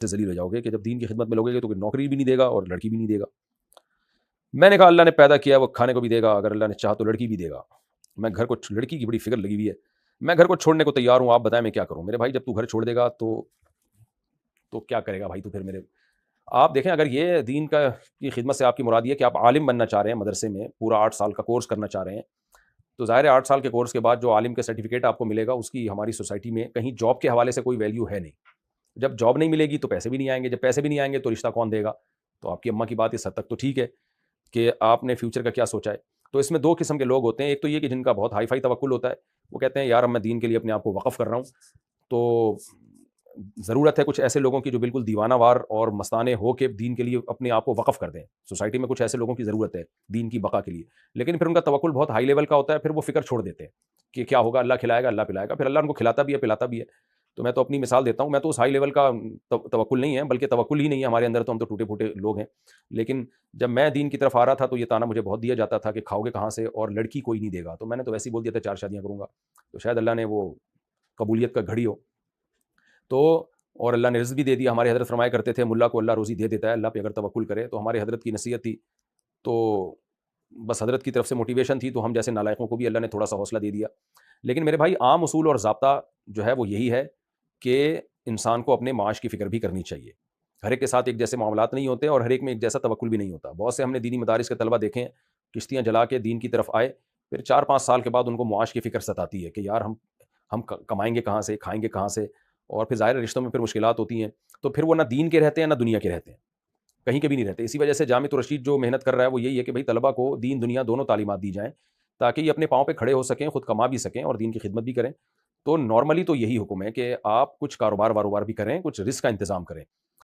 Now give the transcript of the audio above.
سے ذلیل ہو جاؤ گے کہ جب دین کی خدمت میں لوگے گے تو کوئی نوکری بھی نہیں دے گا اور لڑکی بھی نہیں دے گا. میں نے کہا اللہ نے پیدا کیا وہ کھانے کو بھی دے گا, اگر اللہ نے چاہا تو لڑکی بھی دے گا. میں گھر کو, لڑکی کی بڑی فکر لگی ہوئی ہے, میں گھر کو چھوڑنے کو تیار ہوں, آپ بتائیں میں کیا کروں. میرے بھائی جب تو گھر چھوڑ دے گا تو کیا کرے گا بھائی تو پھر میرے. آپ دیکھیں اگر یہ دین کی خدمت سے آپ کی مراد یہ کہ آپ عالم بننا چاہ رہے ہیں, مدرسے میں پورا 8 سال کا کورس کرنا چاہ رہے ہیں, تو ظاہر ہے 8 سال کے کورس کے بعد جو عالم کے سرٹیفکیٹ آپ کو ملے گا اس کی ہماری سوسائٹی میں کہیں جاب کے حوالے سے کوئی ویلیو ہے نہیں. جب جاب نہیں ملے گی تو پیسے بھی نہیں آئیں گے, جب پیسے بھی نہیں آئیں گے تو رشتہ کون دے گا. تو آپ کی اماں کی بات اس حد تک تو ٹھیک ہے کہ آپ نے فیوچر کا کیا سوچا ہے. تو اس میں 2 قسم کے لوگ ہوتے ہیں, ایک تو یہ کہ جن کا بہت ہائی فائی توکل ہوتا ہے, وہ کہتے ہیں یار اب میں دین کے لیے اپنے آپ کو وقف کر رہا ہوں. تو ضرورت ہے کچھ ایسے لوگوں کی جو بالکل دیوانہ وار اور مستانے ہو کے دین کے لیے اپنے آپ کو وقف کر دیں. سوسائٹی میں کچھ ایسے لوگوں کی ضرورت ہے دین کی بقا کے لیے, لیکن پھر ان کا توکل بہت ہائی لیول کا ہوتا ہے, پھر وہ فکر چھوڑ دیتے ہیں کہ کیا ہوگا, اللہ کھلائے گا, اللہ پلائے گا, پھر اللہ ان کو کھلاتا بھی ہے پلاتا بھی ہے. تو میں تو اپنی مثال دیتا ہوں, میں تو اس ہائی لیول کا توکل نہیں ہے, بلکہ توکل ہی نہیں ہے ہمارے اندر, تو ہم تو ٹوٹے پھوٹے لوگ ہیں. لیکن جب میں دین کی طرف آ رہا تھا تو یہ تانا مجھے بہت دیا جاتا تھا کہ کھاؤ گے کہاں سے, اور لڑکی کوئی نہیں دے گا. تو میں نے تو ویسے ہی بول دیا تھا 4 شادیاں کروں گا, تو شاید اللہ نے وہ قبولیت کا گھڑی ہو تو, اور اللہ نے رزق بھی دے دیا. ہمارے حضرت فرمایا کرتے تھے ملا کو اللہ روزی دے دیتا ہے, اللہ پہ اگر توکل کرے. تو ہمارے حضرت کی نصیحت تھی, تو بس حضرت کی طرف سے موٹیویشن تھی, تو ہم جیسے نالائقوں کو بھی اللہ نے تھوڑا سا حوصلہ دے دیا. لیکن میرے بھائی عام اصول اور ضابطہ جو ہے وہ یہی ہے کہ انسان کو اپنے معاش کی فکر بھی کرنی چاہیے. ہر ایک کے ساتھ ایک جیسے معاملات نہیں ہوتے, اور ہر ایک میں ایک جیسا توکل بھی نہیں ہوتا. بہت سے ہم نے دینی مدارس کے طلبہ دیکھے ہیں, کشتیاں جلا کے دین کی طرف آئے, پھر 4-5 سال کے بعد ان کو معاش کی فکر ستاتی ہے کہ یار ہم کمائیں گے کہاں سے, کھائیں گے کہاں سے, اور پھر ظاہر رشتوں میں پھر مشکلات ہوتی ہیں. تو پھر وہ نہ دین کے رہتے ہیں نہ دنیا کے رہتے ہیں, کہیں کے بھی نہیں رہتے. اسی وجہ سے جامعۃ الرشید جو محنت کر رہا ہے وہ یہی ہے کہ بھائی طلبہ کو دین دنیا دونوں تعلیمات دی جائیں, تاکہ یہ اپنے پاؤں پہ کھڑے ہو سکیں, خود کما بھی سکیں اور دین کی خدمت بھی کریں. تو نارملی تو یہی حکم ہے کہ آپ کچھ کاروبار بھی کریں, کچھ رزق کا انتظام کریں.